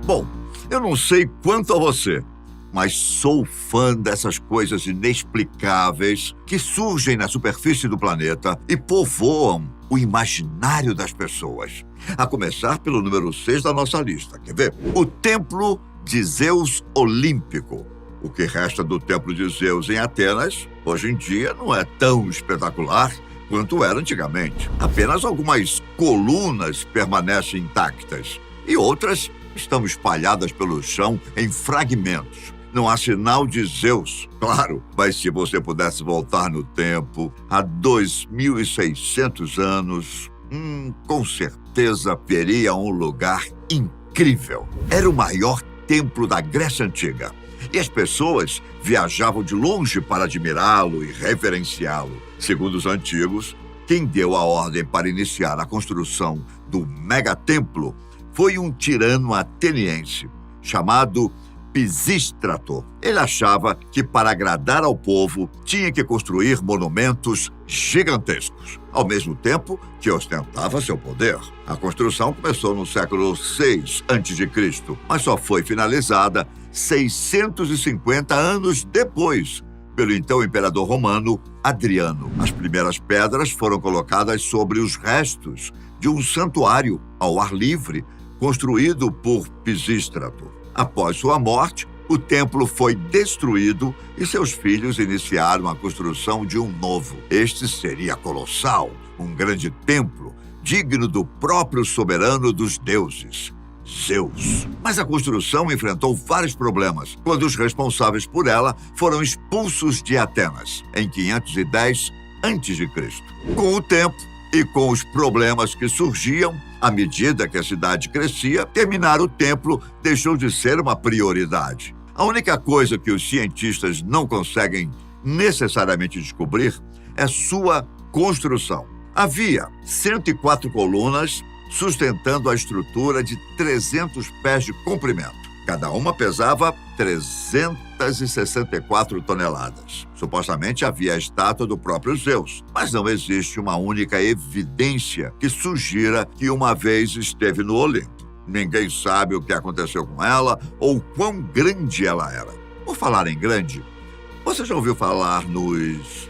Bom, eu não sei quanto a você, mas sou fã dessas coisas inexplicáveis que surgem na superfície do planeta e povoam o imaginário das pessoas. A começar pelo número 6 da nossa lista. Quer ver? O Templo de Zeus Olímpico. O que resta do Templo de Zeus em Atenas, hoje em dia, não é tão espetacular quanto era antigamente. Apenas algumas colunas permanecem intactas e outras estão espalhadas pelo chão em fragmentos. Não há sinal de Zeus, claro, mas se você pudesse voltar no tempo, há 2.600 anos, com certeza veria um lugar incrível. Era o maior templo da Grécia Antiga e as pessoas viajavam de longe para admirá-lo e reverenciá-lo. Segundo os antigos, quem deu a ordem para iniciar a construção do megatemplo foi um tirano ateniense chamado Pisístrato. Ele achava que para agradar ao povo tinha que construir monumentos gigantescos, ao mesmo tempo que ostentava seu poder. A construção começou no século VI a.C., mas só foi finalizada 650 anos depois, pelo então imperador romano Adriano. As primeiras pedras foram colocadas sobre os restos de um santuário ao ar livre, construído por Pisístrato. Após sua morte, o templo foi destruído e seus filhos iniciaram a construção de um novo. Este seria colossal, um grande templo, digno do próprio soberano dos deuses, Zeus. Mas a construção enfrentou vários problemas quando os responsáveis por ela foram expulsos de Atenas, em 510 a.C. Com o tempo e com os problemas que surgiam, à medida que a cidade crescia, terminar o templo deixou de ser uma prioridade. A única coisa que os cientistas não conseguem necessariamente descobrir é sua construção. Havia 104 colunas sustentando a estrutura de 300 pés de comprimento. Cada uma pesava 364 toneladas. Supostamente havia a estátua do próprio Zeus, mas não existe uma única evidência que sugira que uma vez esteve no Olimpo. Ninguém sabe o que aconteceu com ela ou quão grande ela era. Por falar em grande, você já ouviu falar nos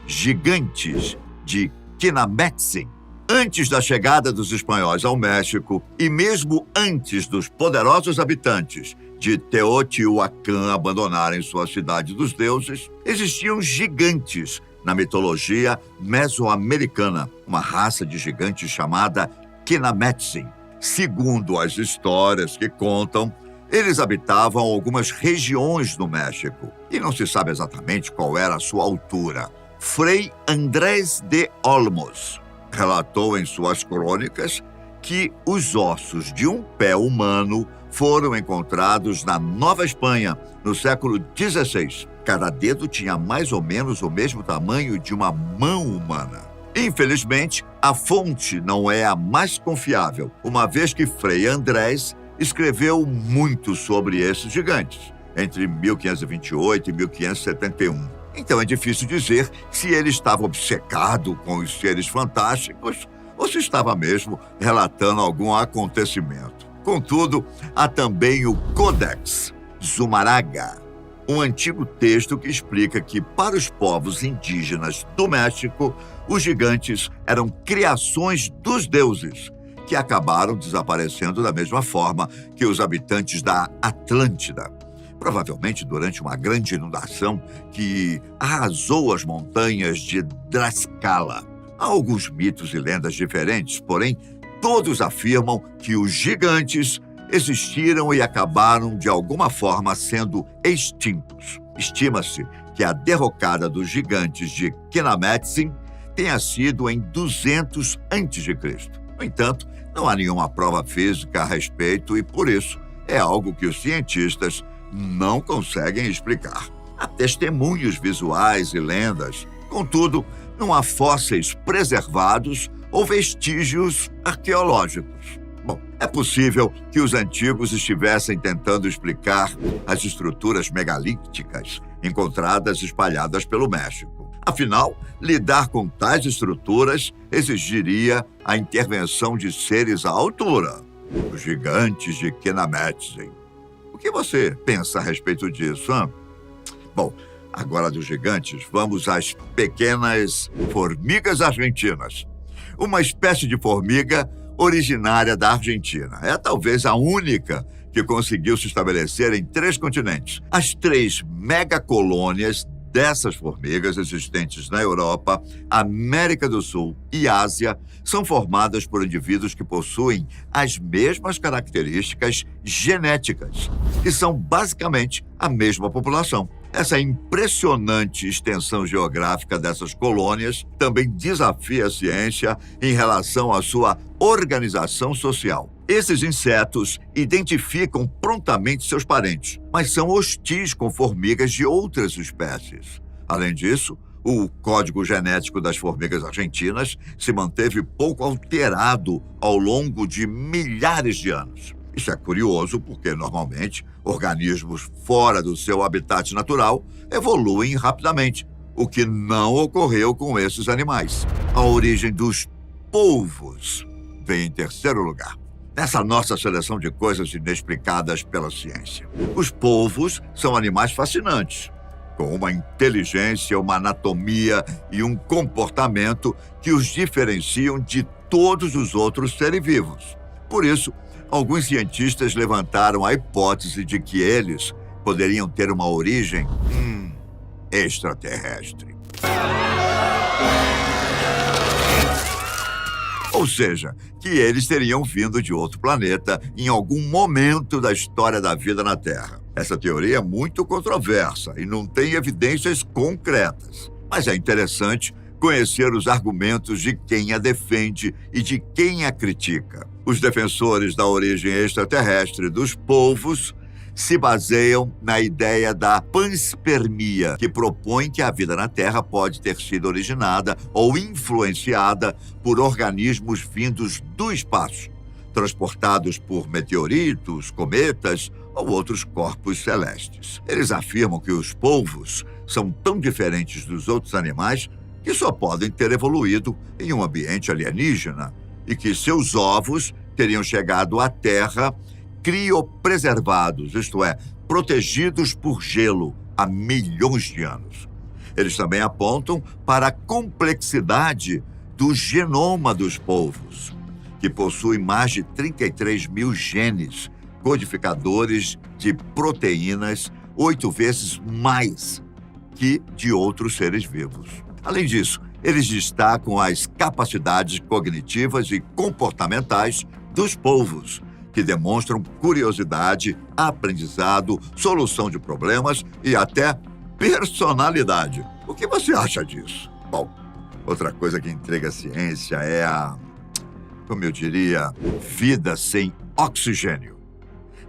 gigantes de Kinametsin? Antes da chegada dos espanhóis ao México e mesmo antes dos poderosos habitantes de Teotihuacan abandonarem sua cidade dos deuses, existiam gigantes na mitologia mesoamericana, uma raça de gigantes chamada Kinametsin. Segundo as histórias que contam, eles habitavam algumas regiões do México e não se sabe exatamente qual era a sua altura. Frei Andrés de Olmos relatou em suas crônicas que os ossos de um pé humano foram encontrados na Nova Espanha, no século XVI. Cada dedo tinha mais ou menos o mesmo tamanho de uma mão humana. Infelizmente, a fonte não é a mais confiável, uma vez que Frei Andrés escreveu muito sobre esses gigantes, entre 1528 e 1571. Então é difícil dizer se ele estava obcecado com os seres fantásticos ou se estava mesmo relatando algum acontecimento. Contudo, há também o Codex Zumárraga, um antigo texto que explica que, para os povos indígenas do México, os gigantes eram criações dos deuses, que acabaram desaparecendo da mesma forma que os habitantes da Atlântida. Provavelmente durante uma grande inundação que arrasou as montanhas de Tlaxcala. Há alguns mitos e lendas diferentes, porém, todos afirmam que os gigantes existiram e acabaram de alguma forma sendo extintos. Estima-se que a derrocada dos gigantes de Kinametsin tenha sido em 200 a.C. No entanto, não há nenhuma prova física a respeito e, por isso, é algo que os cientistas não conseguem explicar. Há testemunhos visuais e lendas. Contudo, não há fósseis preservados ou vestígios arqueológicos. Bom, é possível que os antigos estivessem tentando explicar as estruturas megalíticas encontradas espalhadas pelo México. Afinal, lidar com tais estruturas exigiria a intervenção de seres à altura. Os gigantes de Kenametzen. O que você pensa a respeito disso, hein? Bom, agora dos gigantes, vamos às pequenas formigas argentinas. Uma espécie de formiga originária da Argentina. É talvez a única que conseguiu se estabelecer em 3 continentes. As 3 megacolônias dessas formigas existentes na Europa, América do Sul e Ásia são formadas por indivíduos que possuem as mesmas características genéticas e são basicamente a mesma população. Essa impressionante extensão geográfica dessas colônias também desafia a ciência em relação à sua organização social. Esses insetos identificam prontamente seus parentes, mas são hostis com formigas de outras espécies. Além disso, o código genético das formigas argentinas se manteve pouco alterado ao longo de milhares de anos. Isso é curioso porque, normalmente, organismos fora do seu habitat natural evoluem rapidamente, o que não ocorreu com esses animais. A origem dos polvos vem em terceiro lugar nessa nossa seleção de coisas inexplicadas pela ciência. Os polvos são animais fascinantes, com uma inteligência, uma anatomia e um comportamento que os diferenciam de todos os outros seres vivos. Por isso, alguns cientistas levantaram a hipótese de que eles poderiam ter uma origem extraterrestre. Ou seja, que eles teriam vindo de outro planeta em algum momento da história da vida na Terra. Essa teoria é muito controversa e não tem evidências concretas. Mas é interessante conhecer os argumentos de quem a defende e de quem a critica. Os defensores da origem extraterrestre dos polvos se baseiam na ideia da panspermia, que propõe que a vida na Terra pode ter sido originada ou influenciada por organismos vindos do espaço, transportados por meteoritos, cometas ou outros corpos celestes. Eles afirmam que os polvos são tão diferentes dos outros animais que só podem ter evoluído em um ambiente alienígena e que seus ovos teriam chegado à Terra criopreservados, isto é, protegidos por gelo há milhões de anos. Eles também apontam para a complexidade do genoma dos polvos, que possui mais de 33 mil genes codificadores de proteínas 8 vezes mais que de outros seres vivos. Além disso, eles destacam as capacidades cognitivas e comportamentais dos polvos, que demonstram curiosidade, aprendizado, solução de problemas e até personalidade. O que você acha disso? Bom, outra coisa que intriga a ciência é como eu diria, vida sem oxigênio.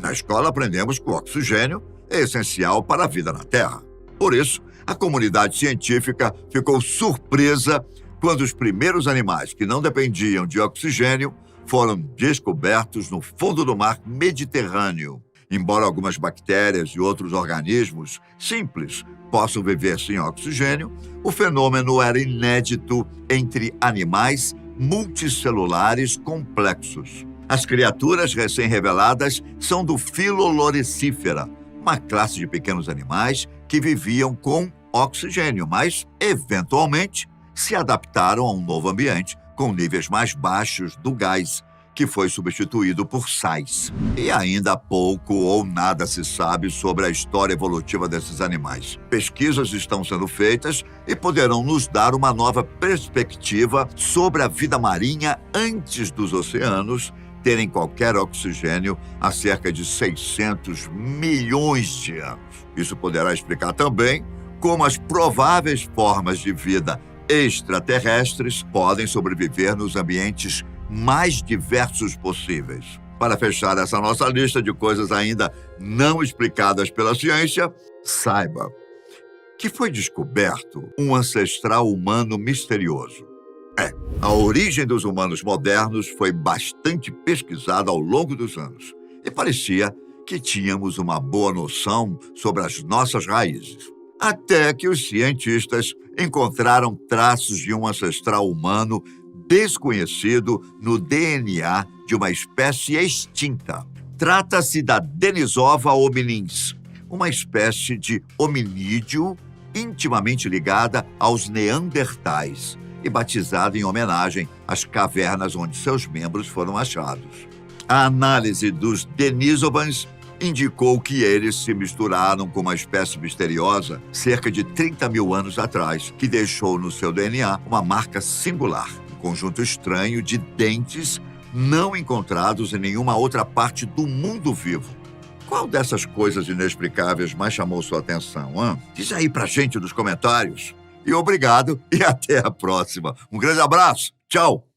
Na escola aprendemos que o oxigênio é essencial para a vida na Terra. Por isso, a comunidade científica ficou surpresa quando os primeiros animais que não dependiam de oxigênio foram descobertos no fundo do mar Mediterrâneo. Embora algumas bactérias e outros organismos simples possam viver sem oxigênio, o fenômeno era inédito entre animais multicelulares complexos. As criaturas recém-reveladas são do filo Loricifera, uma classe de pequenos animais que viviam com oxigênio, mas, eventualmente, se adaptaram a um novo ambiente com níveis mais baixos do gás, que foi substituído por sais. E ainda pouco ou nada se sabe sobre a história evolutiva desses animais. Pesquisas estão sendo feitas e poderão nos dar uma nova perspectiva sobre a vida marinha antes dos oceanos terem qualquer oxigênio há cerca de 600 milhões de anos. Isso poderá explicar também como as prováveis formas de vida extraterrestres podem sobreviver nos ambientes mais diversos possíveis. Para fechar essa nossa lista de coisas ainda não explicadas pela ciência, saiba que foi descoberto um ancestral humano misterioso. A origem dos humanos modernos foi bastante pesquisada ao longo dos anos e parecia que tínhamos uma boa noção sobre as nossas raízes. Até que os cientistas encontraram traços de um ancestral humano desconhecido no DNA de uma espécie extinta. Trata-se da Denisova hominins, uma espécie de hominídeo intimamente ligada aos neandertais e batizada em homenagem às cavernas onde seus membros foram achados. A análise dos Denisovans indicou que eles se misturaram com uma espécie misteriosa cerca de 30 mil anos atrás, que deixou no seu DNA uma marca singular, um conjunto estranho de dentes não encontrados em nenhuma outra parte do mundo vivo. Qual dessas coisas inexplicáveis mais chamou sua atenção, hein? Diz aí pra gente nos comentários. E obrigado e até a próxima. Um grande abraço. Tchau.